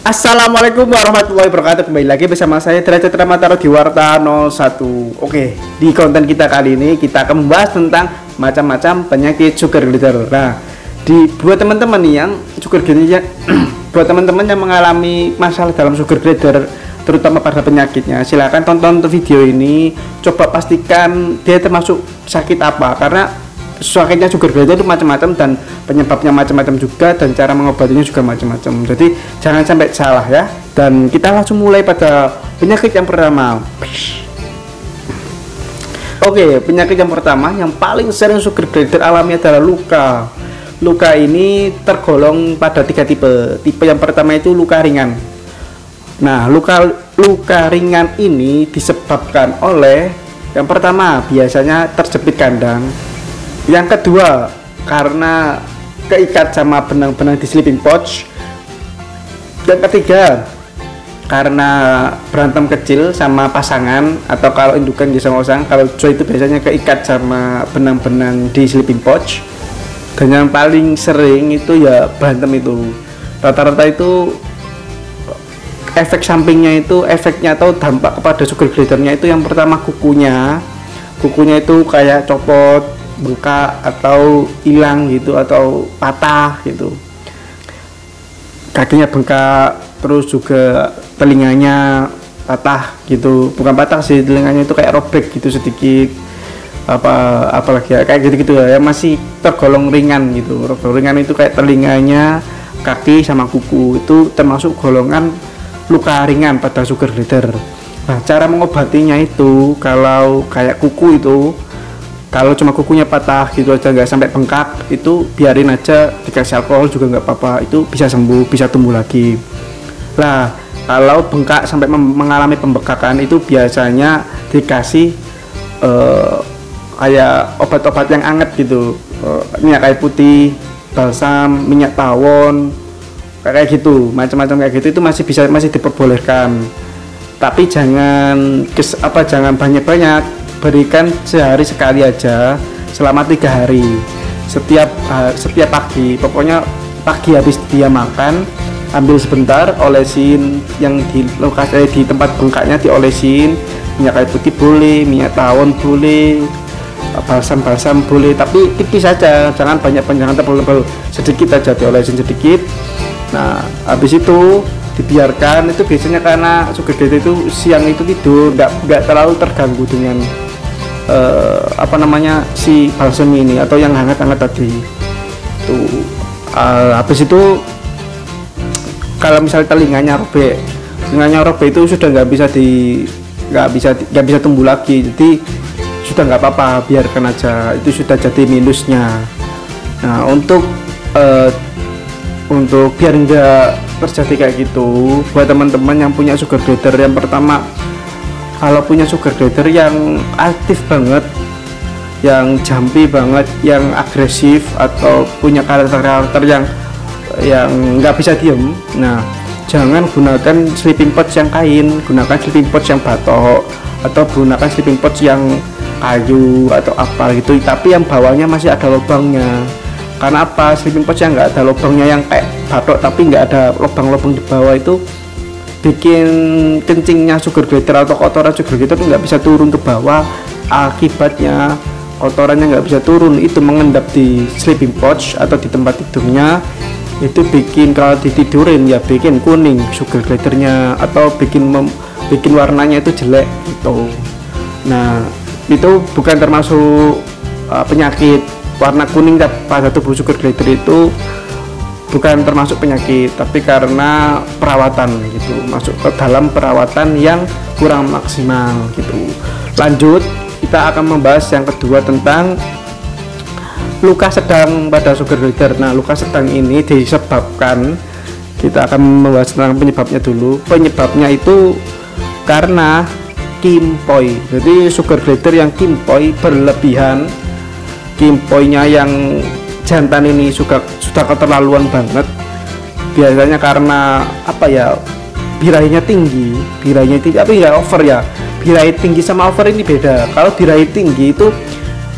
Assalamualaikum warahmatullahi wabarakatuh. Kembali lagi bersama saya Derajat Ramadhani di Warta 01. Oke, di konten kita kali ini kita akan membahas tentang macam-macam penyakit sugar glider. Nah, buat teman-teman yang sugar glider buat teman-teman yang mengalami masalah dalam sugar glider, terutama pada penyakitnya, silahkan tonton video ini. Coba pastikan dia termasuk sakit apa, karena sakitnya sugar glider itu macam-macam dan penyebabnya macam-macam juga, dan cara mengobatinya juga macam-macam. Jadi jangan sampai salah ya. Dan kita langsung mulai pada penyakit yang pertama. Oke, penyakit yang pertama yang paling sering sugar glider alami adalah luka. Luka ini tergolong pada 3 tipe. Tipe yang pertama itu luka ringan. Nah, luka ringan ini disebabkan oleh, yang pertama biasanya terjepit kandang. Yang kedua, karena keikat sama benang-benang di sleeping pouch. Yang ketiga, karena berantem kecil sama pasangan, atau kalau indukan dia sama pasangan. Kalau joy itu biasanya keikat sama benang-benang di sleeping pouch. Dan yang paling sering itu ya berantem itu. Rata-rata itu efek sampingnya itu, efeknya atau dampak kepada sugar glidernya itu, yang pertama kukunya itu kayak copot, bengkak atau hilang gitu, atau patah gitu. Kakinya bengkak, terus juga telinganya patah gitu. Bukan patah sih, telinganya itu kayak robek gitu sedikit. Apalagi ya, kayak gitu-gitu ya, masih tergolong ringan gitu. Ringan itu kayak telinganya, kaki sama kuku, itu termasuk golongan luka ringan pada sugar glider. Nah, cara mengobatinya itu, kalau kayak kuku itu, kalau cuma kukunya patah gitu aja, nggak sampai bengkak, itu biarin aja, dikasih alkohol juga nggak apa-apa, itu bisa sembuh, bisa tumbuh lagi. Nah, kalau bengkak sampai mengalami pembekakan, itu biasanya dikasih kayak obat-obat yang anget gitu, minyak kayu putih, balsam, minyak tawon, kayak gitu, macam-macam kayak gitu. Itu masih diperbolehkan, tapi jangan banyak-banyak. Berikan sehari sekali aja selama 3 hari, setiap pagi. Pokoknya pagi habis dia makan, ambil sebentar, olesin yang di lokasi, di tempat bengkaknya diolesin. Minyak kayu putih boleh, minyak tawon boleh, balsam boleh, tapi tipis saja, jangan banyak-banyak, jangan tebal-tebal, sedikit aja diolesin sedikit. Nah, habis itu dibiarkan. Itu biasanya karena sugar glider itu siang itu tidur, nggak terlalu terganggu dengan si balsam ini atau yang hangat-hangat tadi tuh. Habis itu, kalau misalnya telinganya robek itu sudah nggak bisa tumbuh lagi, jadi sudah nggak apa-apa, biarkan aja, itu sudah jadi minusnya. Nah, untuk biar nggak terjadi kayak gitu, buat teman-teman yang punya sugar glider, yang pertama, kalau punya sugar glider yang aktif banget, yang jumpy banget, yang agresif, atau punya karakter yang nggak bisa diem, nah jangan gunakan sleeping pouch yang kain, gunakan sleeping pouch yang batok, atau gunakan sleeping pouch yang kayu atau apa gitu, tapi yang bawahnya masih ada lubangnya. Karena apa? Sleeping pouch yang nggak ada lubangnya, yang kayak batok tapi nggak ada lubang-lubang di bawah, itu bikin kencingnya sugar glider atau kotoran sugar glider itu nggak bisa turun ke bawah. Akibatnya kotorannya nggak bisa turun, itu mengendap di sleeping pouch atau di tempat tidurnya. Itu bikin, kalau ditidurin ya bikin kuning sugar glidernya, atau bikin warnanya itu jelek gitu. Nah, itu bukan termasuk penyakit. Warna kuning pada tubuh sugar glider itu bukan termasuk penyakit, tapi karena perawatan gitu, masuk ke dalam perawatan yang kurang maksimal gitu. Lanjut, kita akan membahas yang kedua tentang luka sedang pada sugar glider. Nah, luka sedang ini disebabkan, kita akan membahas tentang penyebabnya dulu. Penyebabnya itu karena kimpoi. Jadi sugar glider yang kimpoi berlebihan, kimpoinya yang jantan ini sudah keterlaluan banget. Biasanya karena birahinya tinggi, tapi nggak over ya. Birahi tinggi sama over ini beda. Kalau birahi tinggi itu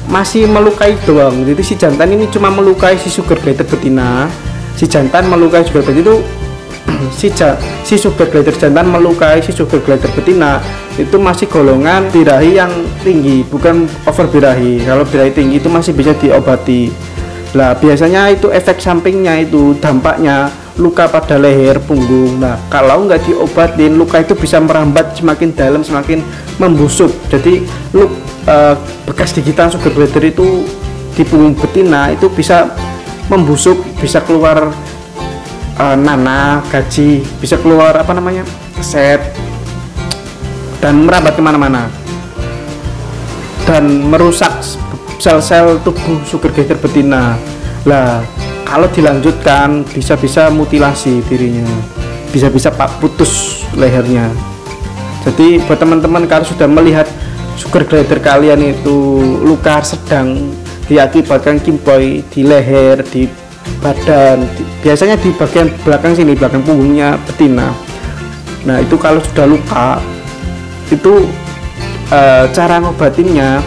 masih melukai doang, jadi si jantan ini cuma melukai si sugar glider betina, si jantan melukai sugar glider itu si sugar glider jantan melukai si sugar glider betina, itu masih golongan birahi yang tinggi, bukan over birahi. Kalau birahi tinggi itu masih bisa diobati. Lah biasanya itu efek sampingnya, itu dampaknya luka pada leher, punggung. Nah kalau nggak diobatin, luka itu bisa merambat semakin dalam, semakin membusuk. Jadi bekas gigitan sugar glider itu di punggung betina itu bisa membusuk, bisa keluar nanah, gaji, bisa keluar set, dan merambat kemana-mana dan merusak sel-sel tubuh sugar glider betina. Lah kalau dilanjutkan bisa-bisa mutilasi dirinya, bisa-bisa putus lehernya. Jadi buat teman-teman, kalau sudah melihat sugar glider kalian itu luka sedang diakibatkan kimpoi di leher, di badan, biasanya di bagian belakang sini, belakang punggungnya betina. Nah itu kalau sudah luka itu cara ngobatinnya,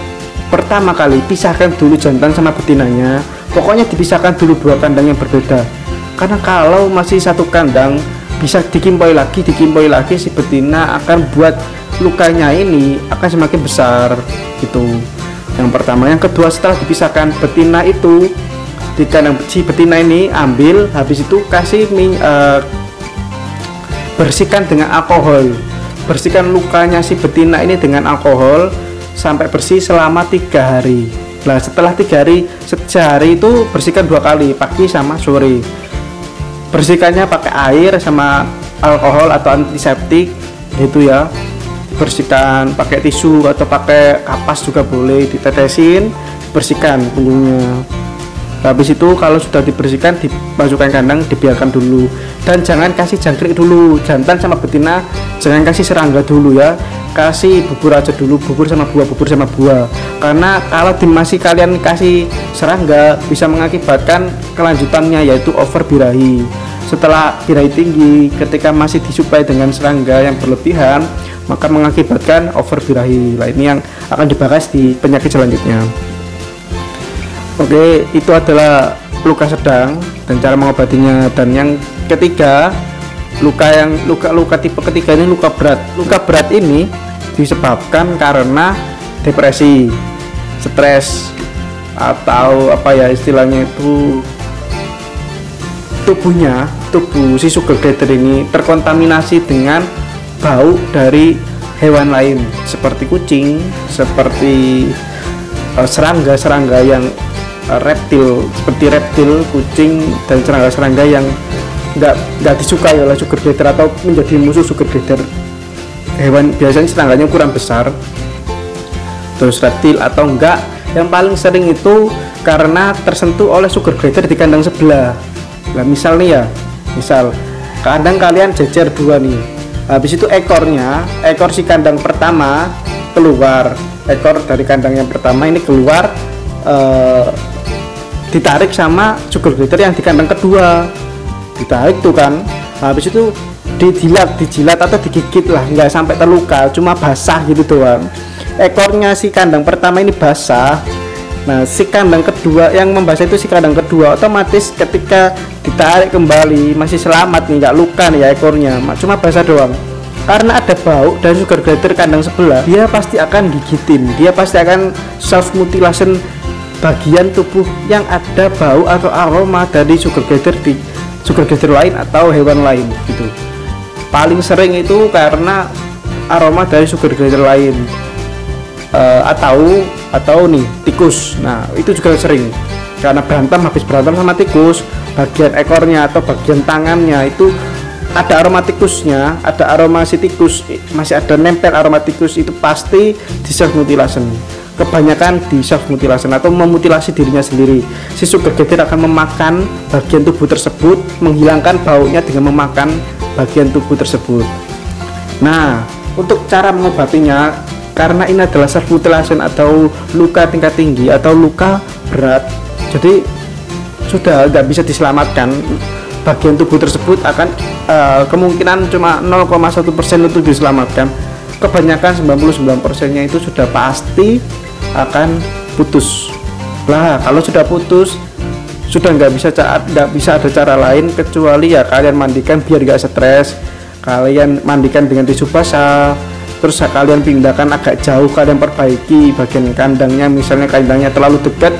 pertama kali pisahkan dulu jantan sama betinanya. Pokoknya dipisahkan dulu dua kandang yang berbeda, karena kalau masih satu kandang bisa dikimpoi lagi si betina akan buat lukanya ini akan semakin besar gitu. Yang pertama. Yang kedua, setelah dipisahkan betina itu, di kandang si betina ini ambil, habis itu kasih bersihkan dengan alkohol, bersihkan lukanya si betina ini dengan alkohol sampai bersih selama 3 hari. Nah setelah 3 hari, sehari itu bersihkan 2 kali, pagi sama sore. Bersihkannya pakai air sama alkohol atau antiseptik gitu ya. Bersihkan pakai tisu atau pakai kapas juga boleh, ditetesin, bersihkan punggungnya. Habis itu kalau sudah dibersihkan, dimasukkan kandang, dibiarkan dulu, dan jangan kasih jangkrik dulu. Jantan sama betina jangan kasih serangga dulu ya, kasih bubur aja dulu, bubur sama buah. Karena kalau masih kalian kasih serangga bisa mengakibatkan kelanjutannya, yaitu over birahi. Setelah birahi tinggi, ketika masih disuplai dengan serangga yang berlebihan, maka mengakibatkan over birahi. Nah ini yang akan dibahas di penyakit selanjutnya. Oke, itu adalah luka sedang dan cara mengobatinya. Dan yang ketiga, luka tipe ketiga ini luka berat. Luka berat ini disebabkan karena depresi, stres, atau istilahnya itu tubuh si sugar glider ini terkontaminasi dengan bau dari hewan lain seperti kucing, seperti serangga yang reptil, seperti reptil, kucing, dan serangga-serangga yang nggak disukai oleh sugar glider atau menjadi musuh sugar glider. Hewan biasanya serangganya ukuran besar, terus reptil atau enggak. Yang paling sering itu karena tersentuh oleh sugar glider di kandang sebelah. Nah misal kandang kalian jejer 2 nih, habis itu ekor si kandang pertama keluar, ekor dari kandang yang pertama ini keluar, ditarik sama sugar glider yang di kandang kedua, ditarik tuh kan. Habis itu dijilat atau digigit lah, nggak sampai terluka, cuma basah gitu doang. Ekornya si kandang pertama ini basah. Nah si kandang kedua yang membasah itu si kandang kedua, otomatis ketika ditarik kembali masih selamat nih, nggak luka nih ya ekornya, cuma basah doang. Karena ada bau dari sugar glider kandang sebelah, dia pasti akan gigitin, dia pasti akan self mutilation bagian tubuh yang ada bau atau aroma dari sugar glider lain atau hewan lain gitu. Paling sering itu karena aroma dari sugar glider lain, atau nih tikus. Nah itu juga sering karena habis berantem sama tikus, bagian ekornya atau bagian tangannya itu ada aroma tikusnya, ada aroma si tikus, masih ada nempel aroma tikus, itu pasti di self mutilation. Kebanyakan di self mutilation atau memutilasi dirinya sendiri. Si sugar glider akan memakan bagian tubuh tersebut, menghilangkan baunya dengan memakan bagian tubuh tersebut. Nah untuk cara mengobatinya, karena ini adalah self mutilation atau luka tingkat tinggi atau luka berat, jadi sudah nggak bisa diselamatkan. Bagian tubuh tersebut akan kemungkinan cuma 0,1% untuk diselamatkan. Kebanyakan 99%-nya itu sudah pasti akan putus. Lah kalau sudah putus, sudah nggak bisa ada cara lain kecuali ya kalian mandikan biar nggak stres. Kalian mandikan dengan tisu basah, terus kalian pindahkan agak jauh, kalian perbaiki bagian kandangnya. Misalnya kandangnya terlalu dekat,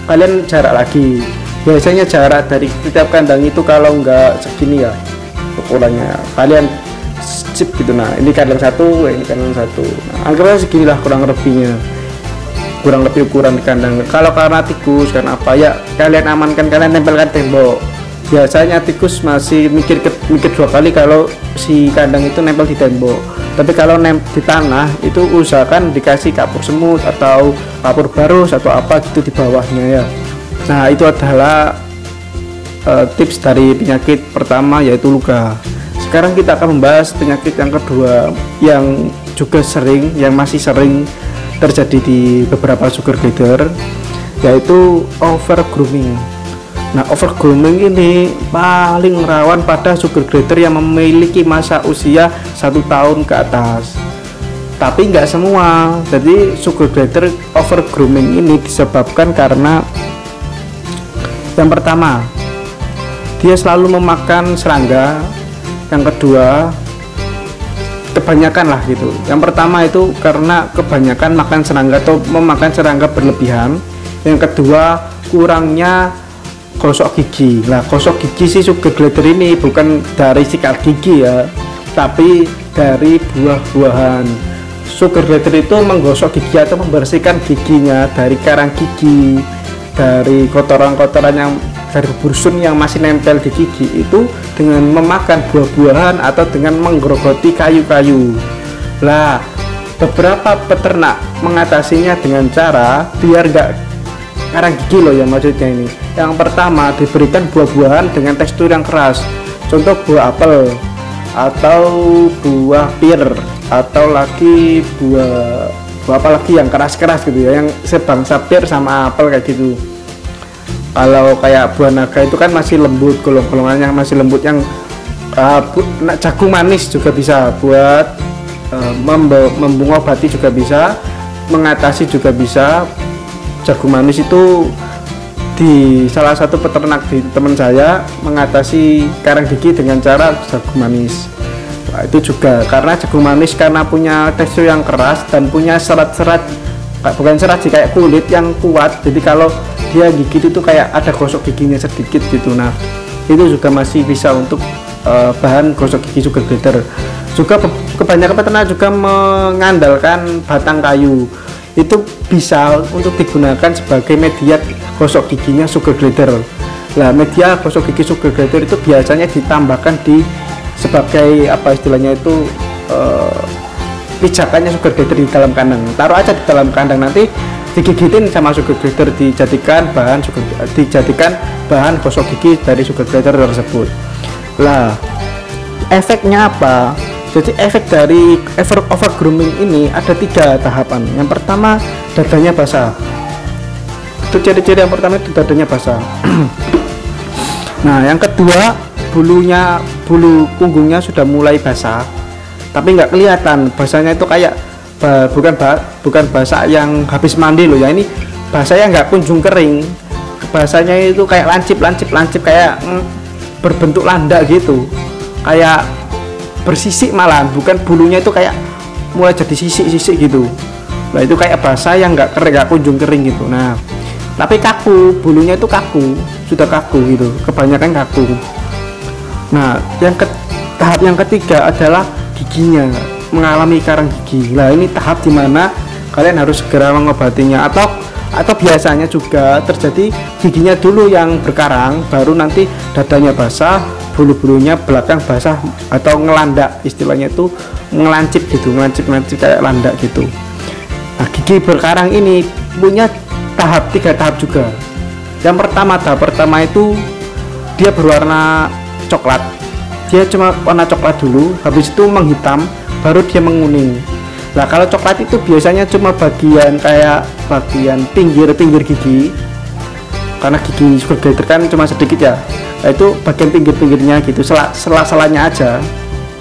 kalian jarak lagi. Biasanya jarak dari setiap kandang itu kalau nggak segini ya ukurannya, kalian chip gitu. Nah ini kandang satu, ini kandang satu, nah, anggapnya seginilah kurang lebihnya, kurang lebih ukuran kandang. Kalau karena tikus karena apa ya, kalian amankan, kalian tempelkan tembok. Biasanya tikus masih mikir dua kali kalau si kandang itu nempel di tembok. Tapi kalau di tanah itu usahakan dikasih kapur semut atau kapur barus atau apa gitu di bawahnya ya. Nah itu adalah tips dari penyakit pertama, yaitu luka. Sekarang kita akan membahas penyakit yang kedua yang juga yang masih sering terjadi di beberapa sugar glider, yaitu over grooming. Nah over grooming ini paling rawan pada sugar glider yang memiliki masa usia 1 tahun ke atas. Tapi nggak semua. Jadi sugar glider over grooming ini disebabkan karena yang pertama, dia selalu memakan serangga. Yang kedua, kebanyakan lah gitu. Yang pertama itu karena kebanyakan makan serangga atau memakan serangga berlebihan. Yang kedua, kurangnya gosok gigi. Nah gosok gigi sih sugar glider ini bukan dari sikat gigi ya, tapi dari buah-buahan. Sugar glider itu menggosok gigi atau membersihkan giginya dari karang gigi, dari kotoran-kotoran yang dari bursun yang masih nempel di gigi itu dengan memakan buah-buahan atau dengan menggerogoti kayu-kayu. Lah beberapa peternak mengatasinya dengan cara biar nggak karang gigi loh ya, maksudnya ini. Yang pertama, diberikan buah-buahan dengan tekstur yang keras, contoh buah apel atau buah pir, atau lagi buah apa lagi yang keras-keras gitu ya, yang sebangsa pir sama apel kayak gitu. Kalau kayak buah naga itu kan masih lembut, golongannya masih lembut. Yang jagung manis juga bisa buat mengobati, juga bisa mengatasi, juga bisa. Jagung manis itu di salah satu peternak di teman saya mengatasi karang gigi dengan cara jagung manis. Nah, itu juga karena jagung manis karena punya tekstur yang keras dan punya serat-serat, bukan serat sih, kayak kulit yang kuat. Jadi kalau dia gigit itu kayak ada gosok giginya sedikit gitu. Nah itu juga masih bisa untuk bahan gosok gigi sugar glider. Juga kebanyakan peternak juga mengandalkan batang kayu, itu bisa untuk digunakan sebagai media gosok giginya sugar glider. Nah media gosok gigi sugar glider itu biasanya ditambahkan di sebagai apa istilahnya itu pijakannya sugar glider di dalam kandang. Taruh aja di dalam kandang, nanti digigitin sama sugar glider, dijadikan bahan gosok gigi dari sugar glider tersebut. Lah efeknya apa? Jadi efek dari over grooming ini ada 3 tahapan. Yang pertama, dadanya basah. Itu ciri-ciri yang pertama, itu dadanya basah. Nah yang kedua, bulu punggungnya sudah mulai basah, tapi nggak kelihatan basahnya. Itu kayak bukan basah yang habis mandi loh ya, ini basahnya nggak kunjung kering. Basahnya itu kayak lancip kayak berbentuk landak gitu, kayak bersisik malahan, bukan bulunya itu kayak mulai jadi sisik gitu. Nah itu kayak basah yang nggak kunjung kering gitu. Nah tapi kaku, bulunya itu kaku, sudah kaku gitu, kebanyakan kaku. Nah tahap yang ketiga adalah giginya mengalami karang gigi. Nah ini tahap dimana kalian harus segera mengobatinya, atau biasanya juga terjadi giginya dulu yang berkarang, baru nanti dadanya basah, bulu-bulunya belakang basah atau ngelandak, istilahnya itu ngelancip gitu, ngelancip kayak landak gitu. Nah gigi berkarang ini punya 3 tahap juga. Tahap pertama itu dia berwarna coklat, dia cuma warna coklat dulu, habis itu menghitam, baru dia menguning. Nah kalau coklat itu biasanya cuma bagian pinggir gigi, karena gigi sugar glider kan cuma sedikit ya. Nah itu bagian pinggirnya gitu, sela-selanya aja,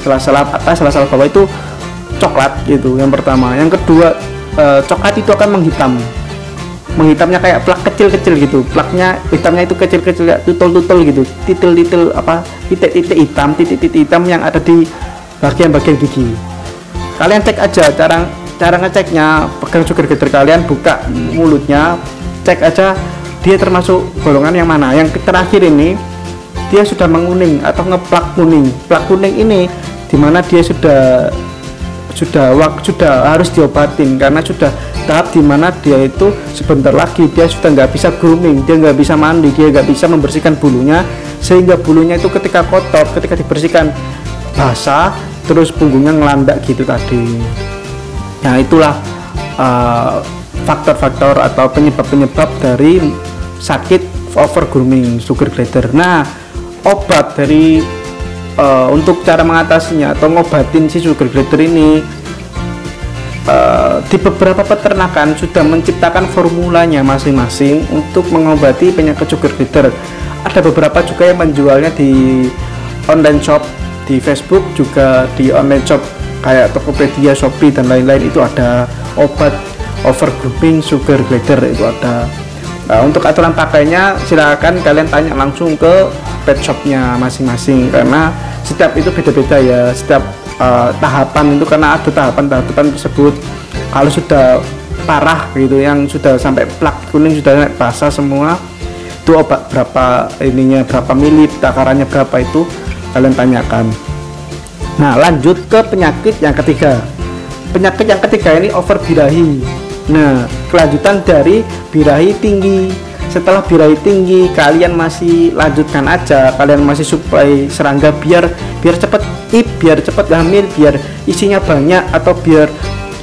sela-sela atas, sela-sela bawah itu coklat gitu. Yang pertama. Yang kedua, coklat itu akan menghitam. menghitamnya kayak plak kecil-kecil gitu, plaknya hitamnya itu kecil-kecil kayak tutol-tutol gitu, titil-titil apa, titik-titik hitam, titik-titik hitam yang ada di bagian-bagian gigi. Kalian cek aja cara ngeceknya, pegang sugar glider kalian, buka mulutnya, cek aja dia termasuk golongan yang mana. Yang terakhir ini dia sudah menguning atau ngeplak kuning. Plak kuning ini dimana dia sudah harus diobatin, karena sudah tahap dimana dia itu sebentar lagi dia sudah nggak bisa grooming, dia nggak bisa mandi, dia nggak bisa membersihkan bulunya, sehingga bulunya itu ketika kotor, ketika dibersihkan basah, terus punggungnya ngelandak gitu tadi. Nah itulah faktor-faktor atau penyebab-penyebab dari sakit over grooming sugar glider. Nah obat dari untuk cara mengatasinya atau ngobatin si sugar glider ini, di beberapa peternakan sudah menciptakan formulanya masing-masing untuk mengobati penyakit sugar glider. Ada beberapa juga yang menjualnya di online shop, di Facebook, juga di online shop kayak Tokopedia, Shopee dan lain-lain. Itu ada obat over grooming sugar glider, itu ada. Nah, untuk aturan pakainya silakan kalian tanya langsung ke pet shopnya masing-masing, karena setiap itu beda-beda ya, setiap tahapan itu, karena ada tahapan tersebut. Kalau sudah parah gitu, yang sudah sampai plak kuning, sudah basah semua, itu obat berapa ininya, berapa mili, takarannya berapa, itu kalian tanyakan. Nah lanjut ke penyakit yang ketiga. Penyakit yang ketiga ini over birahi. Nah kelanjutan dari birahi tinggi. Setelah birahi tinggi, kalian masih lanjutkan aja, kalian masih supply serangga biar cepat ip, biar cepat hamil, biar isinya banyak, atau biar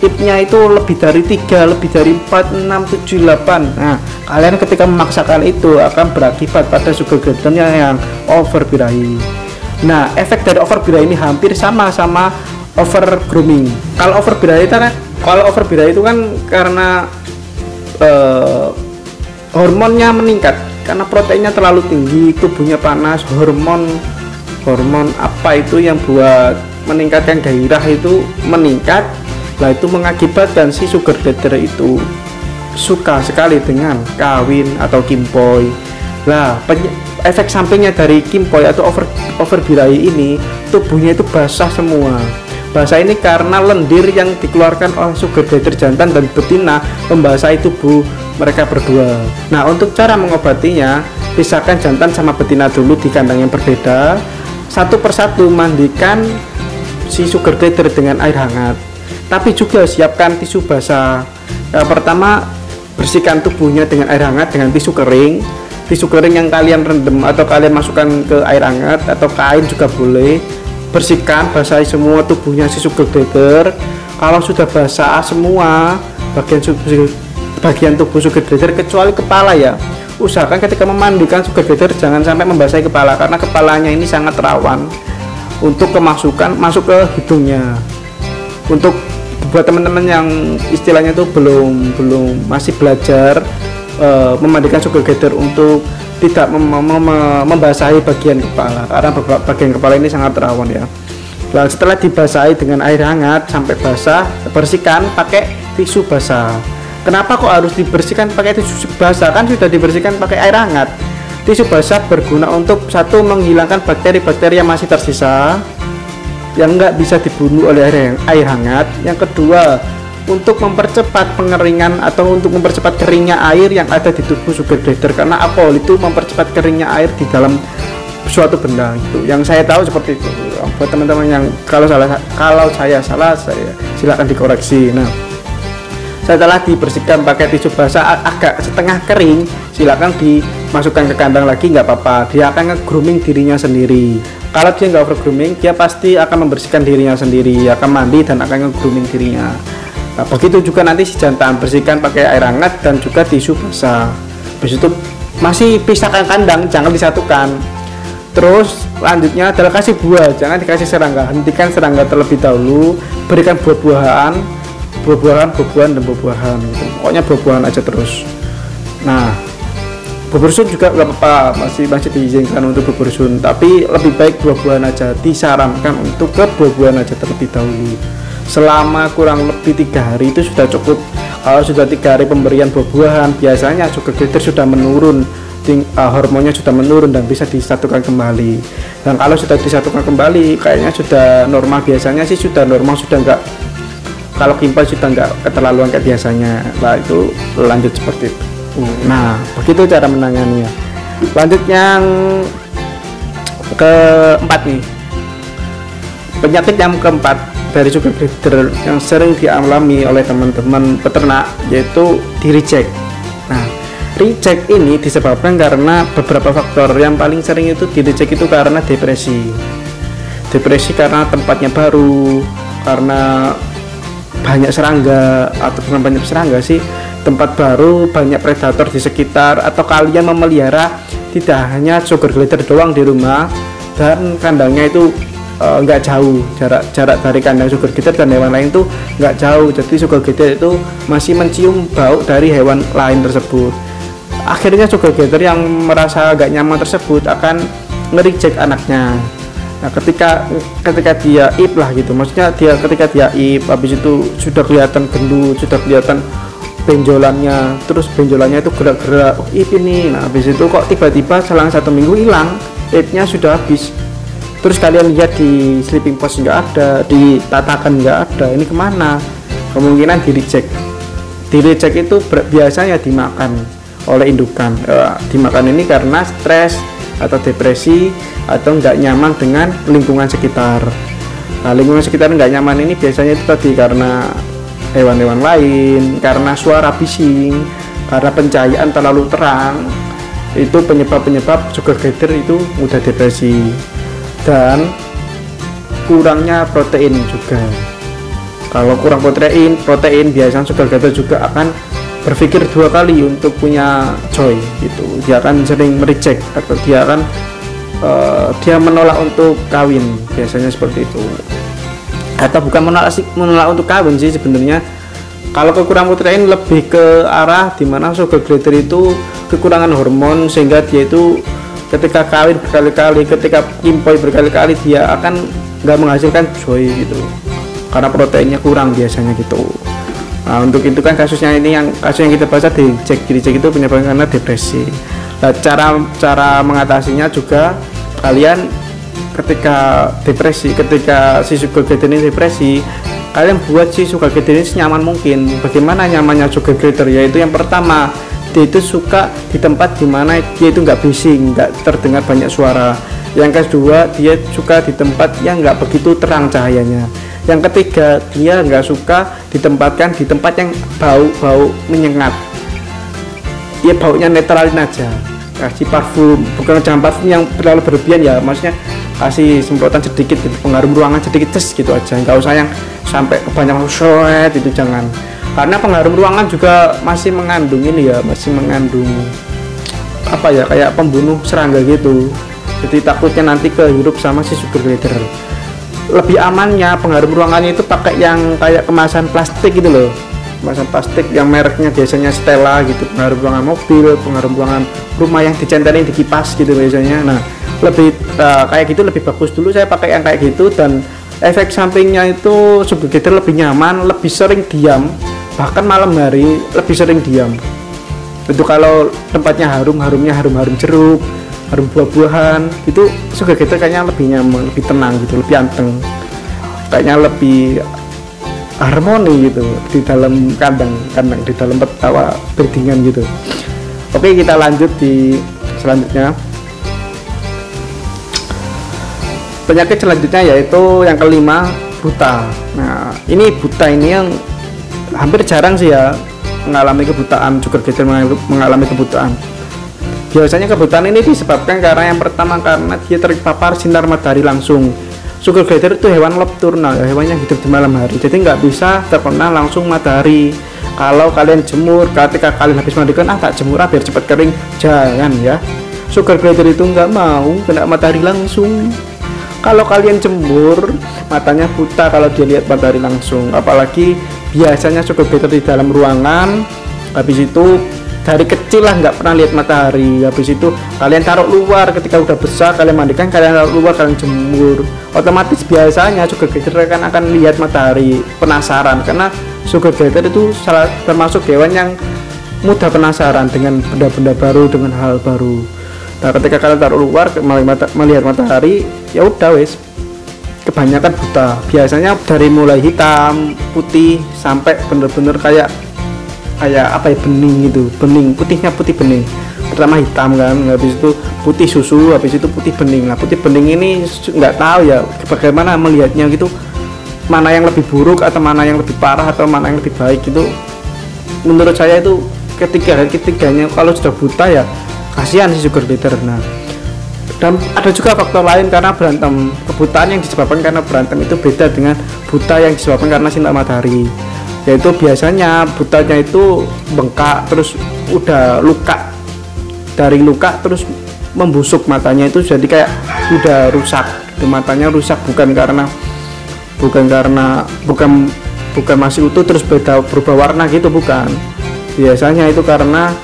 ipnya itu lebih dari 3, lebih dari 4, 6, 7, 8. Nah kalian ketika memaksakan itu akan berakibat pada sugar glidernya yang over birahi. Nah efek dari over birahi ini hampir sama over grooming. Kalau over birahi itu kan karena hormonnya meningkat, karena proteinnya terlalu tinggi, tubuhnya panas, hormon apa itu yang buat meningkatkan gairah itu meningkat. Lah itu mengakibatkan si sugar glider itu suka sekali dengan kawin atau kimpoy. Lah efek sampingnya dari kimpoy atau over birahi ini, tubuhnya itu basah semua. Basah ini karena lendir yang dikeluarkan oleh sugar glider jantan dan betina membasahi tubuh mereka berdua. Nah untuk cara mengobatinya, pisahkan jantan sama betina dulu di kandang yang berbeda. Satu persatu mandikan si sugar glider dengan air hangat, tapi juga siapkan tisu basah. Yang pertama, bersihkan tubuhnya dengan air hangat dengan tisu kering yang kalian rendam atau kalian masukkan ke air hangat, atau kain juga boleh. Bersihkan, basahi semua tubuhnya si sugar glider. Kalau sudah basah semua bagian tubuh sugar glider kecuali kepala ya, usahakan ketika memandikan sugar glider jangan sampai membasahi kepala, karena kepalanya ini sangat rawan untuk masuk ke hidungnya. Untuk buat teman-teman yang istilahnya itu belum masih belajar memandikan sugar glider untuk tidak membasahi bagian kepala, karena bagian kepala ini sangat rawan ya. Nah, setelah dibasahi dengan air hangat sampai basah, bersihkan pakai tisu basah. Kenapa kok harus dibersihkan pakai tisu basah? Kan sudah dibersihkan pakai air hangat. Tisu basah berguna untuk satu, menghilangkan bakteri-bakteri yang masih tersisa yang nggak bisa dibunuh oleh air hangat. Yang kedua, untuk mempercepat pengeringan atau untuk mempercepat keringnya air yang ada di tubuh sugar glider, karena alkohol itu mempercepat keringnya air di dalam suatu benda. Itu yang saya tahu seperti itu. Buat teman-teman yang kalau saya salah, saya silakan dikoreksi. Nah setelah dibersihkan pakai tisu basah agak setengah kering, silakan dimasukkan ke kandang lagi, nggak apa-apa, dia akan nge-grooming dirinya sendiri. Kalau dia nggak over grooming, dia pasti akan membersihkan dirinya sendiri, akan mandi dan akan nge-grooming dirinya. Nah, begitu juga nanti si jantan, bersihkan pakai air hangat dan juga tisu basah. Habis itu masih pisahkan kandang, jangan disatukan. Terus lanjutnya adalah kasih buah, jangan dikasih serangga, hentikan serangga terlebih dahulu, berikan buah-buahan dan buah-buahan gitu. Pokoknya buah-buahan aja terus. Nah bubur sun juga nggak apa-apa, masih diizinkan untuk bubur sun, tapi lebih baik buah-buahan aja, disarankan untuk ke buah-buahan aja terlebih dahulu. selama kurang lebih 3 hari itu sudah cukup. Kalau sudah 3 hari pemberian buah-buahan, biasanya sugar glider sudah menurun, hormonnya sudah menurun dan bisa disatukan kembali. Dan kalau sudah disatukan kembali, kayaknya sudah normal, biasanya sih sudah normal, sudah enggak, kalau kimpal sudah enggak keterlaluan kayak biasanya. Nah itu lanjut seperti itu. Nah begitu cara menanganinya. Lanjut yang keempat nih, penyakit yang keempat dari sugar glider yang sering dialami oleh teman-teman peternak, yaitu di reject. Nah, reject ini disebabkan karena beberapa faktor. Yang paling sering itu di reject itu karena depresi. Depresi karena tempatnya baru, karena banyak serangga, atau bukan banyak serangga sih, tempat baru, banyak predator di sekitar, atau kalian memelihara tidak hanya sugar glider doang di rumah dan kandangnya itu nggak jauh, jarak dari kandang sugar glider dan hewan lain itu nggak jauh, jadi sugar glider itu masih mencium bau dari hewan lain tersebut. Akhirnya sugar glider yang merasa nggak nyaman tersebut akan nge-reject anaknya. Nah ketika dia ip lah gitu, maksudnya ketika dia ip, habis itu sudah kelihatan gendut, sudah kelihatan benjolannya, terus benjolannya itu gerak-gerak, ip ini. Nah habis itu kok tiba-tiba selang 1 minggu hilang, ipnya sudah habis. Terus kalian lihat di sleeping post nggak ada, di tatakan nggak ada, ini kemana? Kemungkinan di reject. Di reject itu biasanya dimakan oleh indukan. Dimakan ini karena stres atau depresi atau nggak nyaman dengan lingkungan sekitar. Nah, lingkungan sekitar nggak nyaman ini biasanya itu tadi karena hewan-hewan lain, karena suara bising, karena pencahayaan terlalu terang. Itu penyebab sugar glider itu mudah depresi. Dan kurangnya protein juga. Kalau kurang protein biasanya sugar glider juga akan berpikir 2 kali untuk punya joy gitu. Dia akan sering mereject atau dia akan dia menolak untuk kawin, biasanya seperti itu. Atau bukan menolak untuk kawin sih sebenarnya. Kalau kekurangan protein lebih ke arah dimana sugar glider itu kekurangan hormon, sehingga dia itu ketika kawin berkali-kali, ketika kimpoi berkali-kali, dia akan nggak menghasilkan joy gitu karena proteinnya kurang biasanya gitu. Nah untuk itu kan kasusnya ini, yang kasus yang kita baca di reject itu penyebabnya karena depresi. Nah cara mengatasinya juga, kalian ketika depresi, ketika si sugar glider ini depresi, kalian buat si sugar glider ini senyaman mungkin. Bagaimana nyamannya sugar glider? Yaitu yang pertama, dia itu suka di tempat dimana dia itu nggak bising, nggak terdengar banyak suara. Yang kedua, dia suka di tempat yang nggak begitu terang cahayanya. Yang ketiga, dia nggak suka ditempatkan di tempat yang bau menyengat. Ya baunya netralin aja, kasih parfum, bukan jangan parfum yang terlalu berlebihan ya, maksudnya kasih semprotan sedikit gitu, pengharum ruangan sedikit gitu aja, nggak usah yang sampai kebanyakan soet, itu jangan. Karena pengharum ruangan juga masih mengandung ini ya, masih mengandung apa ya, kayak pembunuh serangga gitu. Jadi takutnya nanti kehirup sama si sugar glider. Lebih amannya pengharum ruangannya itu pakai yang kayak kemasan plastik gitu loh, kemasan plastik yang mereknya biasanya Stella gitu. Pengharum ruangan mobil, pengharum ruangan rumah yang dicentelin di kipas gitu biasanya. Nah lebih kayak gitu lebih bagus. Dulu saya pakai yang kayak gitu, dan efek sampingnya itu sugar glider lebih nyaman, lebih sering diam. Bahkan malam hari lebih sering diam. Itu kalau tempatnya harumnya harum jeruk, harum buah-buahan, itu sugar glider kayaknya lebih nyaman, lebih tenang gitu, lebih anteng, kayaknya lebih harmoni gitu di dalam kandang di dalam petawa berdingan gitu. Oke, kita lanjut di selanjutnya. Penyakit selanjutnya yaitu yang kelima, buta. Nah ini buta ini yang hampir jarang sih ya mengalami kebutaan, sugar glider mengalami kebutaan. Biasanya kebutaan ini disebabkan karena yang pertama karena dia terpapar sinar matahari langsung. Sugar glider itu hewan nocturnal, hewan yang hidup di malam hari, jadi nggak bisa terkena langsung matahari. Kalau kalian jemur, ketika kalian habis mandikan, tak jemur biar cepat kering, jangan ya. Sugar glider itu nggak mau kena matahari langsung. Kalau kalian jemur, matanya buta kalau dia lihat matahari langsung. Apalagi biasanya sugar glider di dalam ruangan, habis itu dari kecil lah nggak pernah lihat matahari. Habis itu kalian taruh luar, ketika udah besar kalian mandikan, kalian taruh luar, kalian jemur, otomatis biasanya sugar glider kan akan lihat matahari, penasaran, karena sugar glider itu termasuk hewan yang mudah penasaran dengan benda-benda baru, dengan hal baru. Nah ketika kalian taruh luar melihat matahari, ya udah wes kebanyakan buta, biasanya dari mulai hitam, putih, sampai bener-bener kayak apa ya, bening gitu, bening, putihnya putih bening. Pertama hitam kan, habis itu putih susu, habis itu putih bening. Nah putih bening ini nggak tahu ya bagaimana melihatnya gitu, mana yang lebih buruk atau mana yang lebih parah atau mana yang lebih baik gitu. Menurut saya itu ketiganya kalau sudah buta ya kasihan si sugar glider. Nah dan ada juga faktor lain karena berantem. Kebutaan yang disebabkan karena berantem itu beda dengan buta yang disebabkan karena sinar matahari, yaitu biasanya butanya itu bengkak, terus udah luka, dari luka terus membusuk matanya itu, jadi kayak udah rusak itu, matanya rusak bukan masih utuh terus berubah warna gitu, bukan. Biasanya itu karena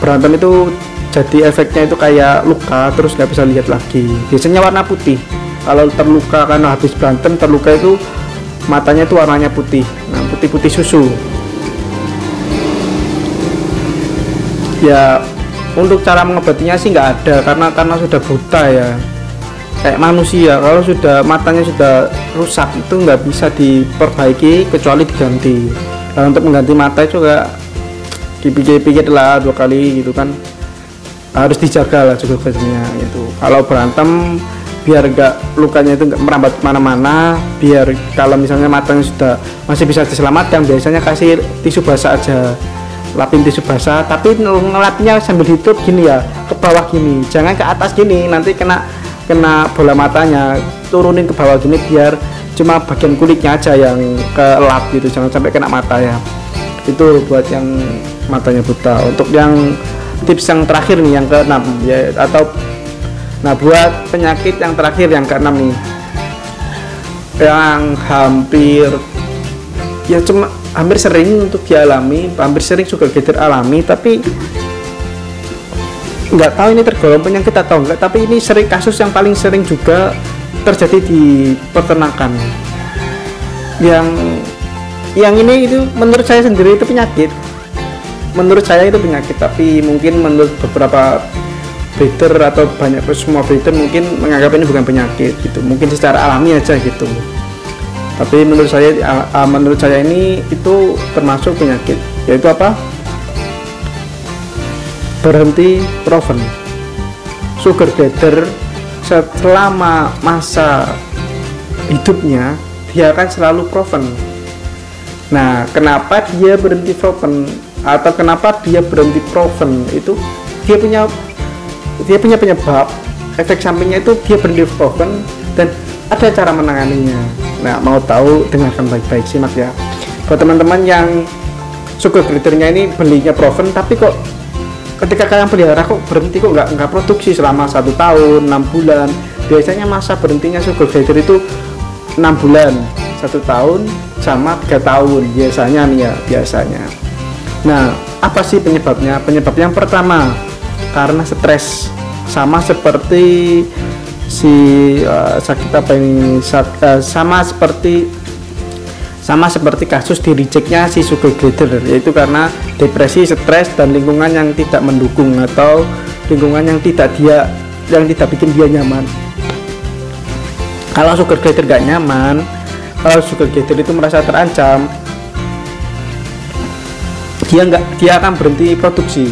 berantem itu jadi efeknya itu kayak luka terus nggak bisa lihat lagi. Biasanya warna putih kalau terluka, karena habis berantem terluka itu matanya itu warnanya putih. Nah putih susu ya. Untuk cara mengobatinya sih nggak ada, karena sudah buta ya, kayak manusia. Kalau sudah matanya sudah rusak itu nggak bisa diperbaiki kecuali diganti. Nah untuk mengganti mata juga dipikir-pikir lah 2 kali gitu kan, harus dijaga lah juga glidernya gitu. Kalau berantem biar nggak lukanya itu nggak merambat kemana-mana, biar kalau misalnya matanya sudah masih bisa diselamatkan, biasanya kasih tisu basah aja, lapin tisu basah, tapi ngelapnya sambil ditutup gini ya, ke bawah gini, jangan ke atas gini, nanti kena bola matanya, turunin ke bawah gini biar cuma bagian kulitnya aja yang kelap gitu, jangan sampai kena mata ya. Itu buat yang matanya buta. Untuk yang tips yang terakhir nih, yang ke-6 ya, atau nah buat penyakit yang terakhir yang ke-6 nih, yang hampir sering untuk dialami, hampir sering sugar glider alami, tapi nggak tahu ini tergolong penyakit atau enggak, tapi ini sering, kasus yang paling sering juga terjadi di peternakan. Yang ini itu menurut saya sendiri itu penyakit. Menurut saya itu penyakit, tapi mungkin menurut beberapa breeder atau semua breeder mungkin menganggap ini bukan penyakit gitu, mungkin secara alami aja gitu. Tapi menurut saya ini itu termasuk penyakit, yaitu apa? Berhenti proven. Sugar glider selama masa hidupnya dia akan selalu proven. Nah kenapa dia berhenti proven atau kenapa dia berhenti proven, itu dia punya penyebab, efek sampingnya itu dia berhenti proven dan ada cara menanganinya. Nah mau tahu, dengarkan baik-baik, simak ya. Buat teman-teman yang sugar glidernya ini belinya proven, tapi kok ketika kalian pelihara kok berhenti, kok nggak produksi selama 1 tahun, 6 bulan. Biasanya masa berhentinya sugar glider itu 6 bulan, 1 tahun, sama 3 tahun biasanya nih ya, biasanya. Nah apa sih penyebabnya? Penyebab yang pertama karena stres, sama seperti sama seperti kasus di rejectnya si sugar glider, yaitu karena depresi, stres, dan lingkungan yang tidak mendukung atau lingkungan yang tidak bikin dia nyaman. Kalau sugar glider gak nyaman, kalau sugar glider itu merasa terancam, dia akan berhenti produksi.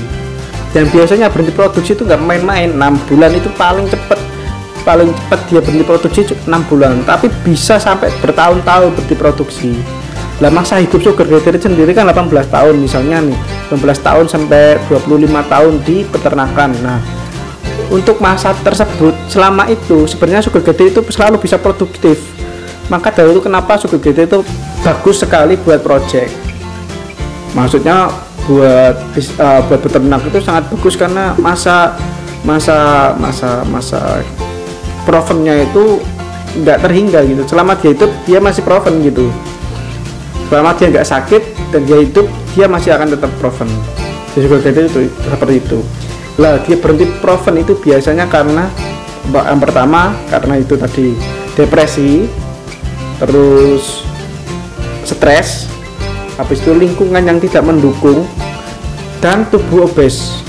Dan biasanya berhenti produksi itu nggak main-main, 6 bulan itu paling cepat dia berhenti produksi 6 bulan, tapi bisa sampai bertahun-tahun berhenti produksi. Lah masa hidup sugar glider sendiri kan 18 tahun misalnya nih, 18 tahun sampai 25 tahun di peternakan. Nah untuk masa tersebut, selama itu sebenarnya sugar glider itu selalu bisa produktif. Maka dari itu kenapa sugar glider itu bagus sekali buat project. Maksudnya buat peternak itu sangat bagus, karena masa provennya itu nggak terhingga gitu. Selama dia hidup dia masih proven gitu. Selama dia nggak sakit dan dia hidup, dia masih akan tetap proven. di sugar glider itu seperti itu. Lah dia berhenti proven itu biasanya karena yang pertama karena itu tadi depresi, terus stres, habis itu lingkungan yang tidak mendukung, dan tubuh obes.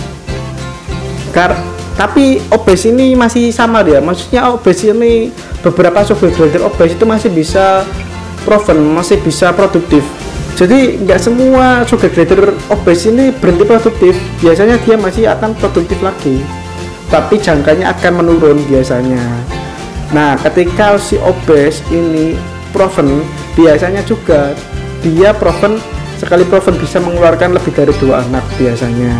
Tapi obes ini masih sama dia, maksudnya obes ini beberapa sugar glider obes itu masih bisa proven, masih bisa produktif. Jadi nggak semua sugar glider obes ini berhenti produktif, biasanya dia masih akan produktif lagi, tapi jangkanya akan menurun biasanya. Nah ketika si obes ini proven, biasanya juga dia proven, sekali proven bisa mengeluarkan lebih dari 2 anak biasanya,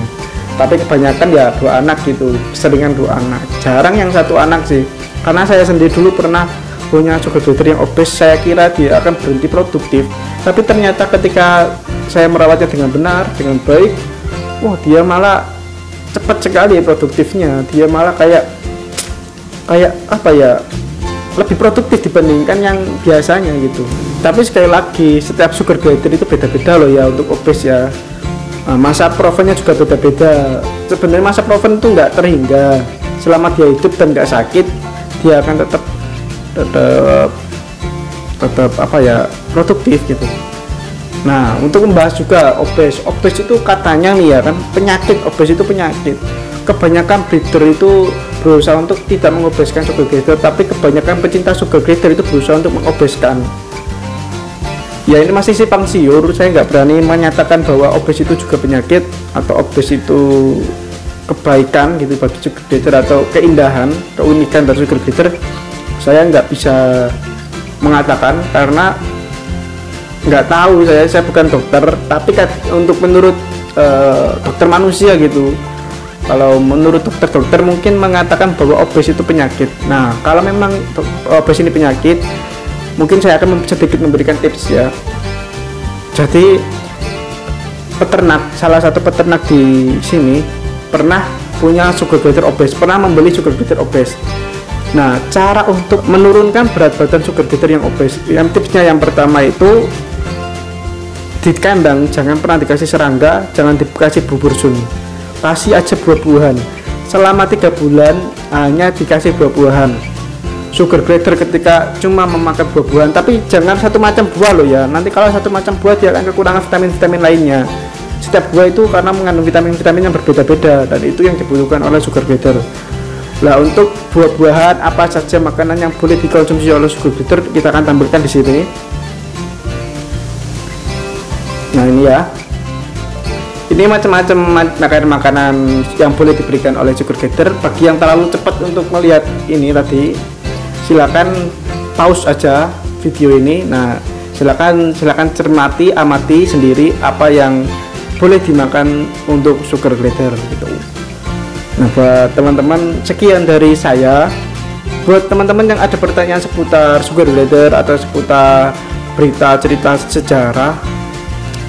tapi kebanyakan ya 2 anak gitu, seringan 2 anak, jarang yang 1 anak sih. Karena saya sendiri dulu pernah punya sugar glider yang obes, saya kira dia akan berhenti produktif, tapi ternyata ketika saya merawatnya dengan benar, dengan baik, wah dia malah cepat sekali produktifnya, dia malah kayak apa ya, lebih produktif dibandingkan yang biasanya gitu. Tapi sekali lagi setiap sugar glider itu beda-beda loh ya untuk obes ya. Masa provennya juga beda-beda. Sebenarnya masa proven itu nggak terhingga, selama dia hidup dan nggak sakit, dia akan tetap apa ya, produktif gitu. Nah untuk membahas juga obes itu katanya nih ya kan, penyakit obes itu penyakit. Kebanyakan breeder itu berusaha untuk tidak mengobeskan sugar glider, tapi kebanyakan pecinta sugar glider itu berusaha untuk mengobeskan. Ya ini masih simpang siur, saya nggak berani menyatakan bahwa obes itu juga penyakit atau obes itu kebaikan gitu bagi sugar glider atau keindahan, keunikan dari sugar glider. Saya nggak bisa mengatakan karena nggak tahu, saya bukan dokter, tapi untuk menurut dokter manusia gitu, kalau menurut dokter mungkin mengatakan bahwa obes itu penyakit. Nah kalau memang obes ini penyakit, mungkin saya akan sedikit memberikan tips ya. Jadi salah satu peternak di sini pernah punya sugar glider obes, pernah membeli sugar glider obes. Nah cara untuk menurunkan berat badan sugar glider yang obes, yang tipsnya yang pertama itu di kandang jangan pernah dikasih serangga, jangan dikasih bubur sun, kasih aja buah-buahan. Selama 3 bulan hanya dikasih buah-buahan. Sugar glider ketika cuma memakan buah-buahan, tapi jangan satu macam buah loh ya, nanti kalau satu macam buah dia akan kekurangan vitamin-vitamin lainnya. Setiap buah itu karena mengandung vitamin-vitamin yang berbeda-beda, dan itu yang dibutuhkan oleh sugar glider. Nah untuk buah-buahan apa saja makanan yang boleh dikonsumsi oleh sugar glider kita akan tampilkan di sini. Nah ini ya, ini macam-macam makanan yang boleh diberikan oleh sugar glider. Bagi yang terlalu cepat untuk melihat ini tadi, silakan pause aja video ini. Nah silakan cermati, amati sendiri apa yang boleh dimakan untuk sugar glider gitu. Nah buat teman-teman sekian dari saya. Buat teman-teman yang ada pertanyaan seputar sugar glider atau seputar berita cerita sejarah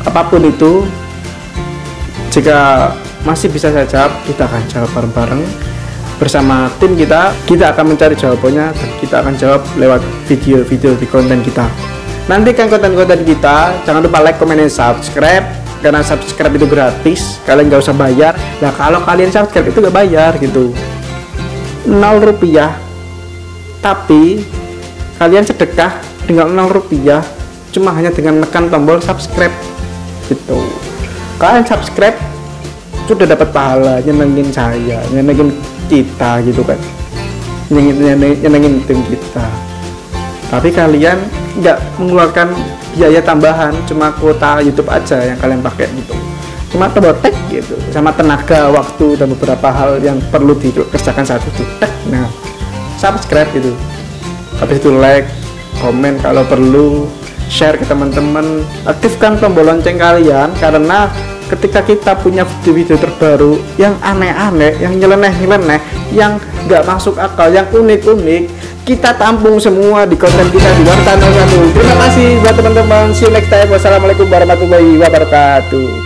apapun itu, jika masih bisa saya jawab, kita akan jawab bareng-bareng bersama tim kita akan mencari jawabannya dan kita akan jawab lewat video-video di konten kita. Nantikan konten-konten kita, jangan lupa like, comment, dan subscribe, karena subscribe itu gratis, kalian nggak usah bayar. Nah kalau kalian subscribe itu nggak bayar gitu, 0 rupiah, tapi kalian sedekah dengan 0 rupiah cuma hanya dengan menekan tombol subscribe gitu. Kalian subscribe sudah dapat pahala, nyenengin saya, nyenengin kita gitu kan, nyenengin tim kita. Tapi kalian nggak mengeluarkan biaya tambahan, cuma kuota YouTube aja yang kalian pakai gitu, cuma tombol tek gitu, sama tenaga, waktu, dan beberapa hal yang perlu dikerjakan saat itu tek. Nah subscribe gitu, habis itu like, komen kalau perlu, share ke teman-teman, aktifkan tombol lonceng kalian, karena ketika kita punya video-video terbaru yang aneh-aneh, yang nyeleneh-nyeleneh, yang nggak masuk akal, yang unik-unik, kita tampung semua di konten kita di Warta 01. Terima kasih buat teman-teman, see you next time. Wassalamualaikum warahmatullahi wabarakatuh.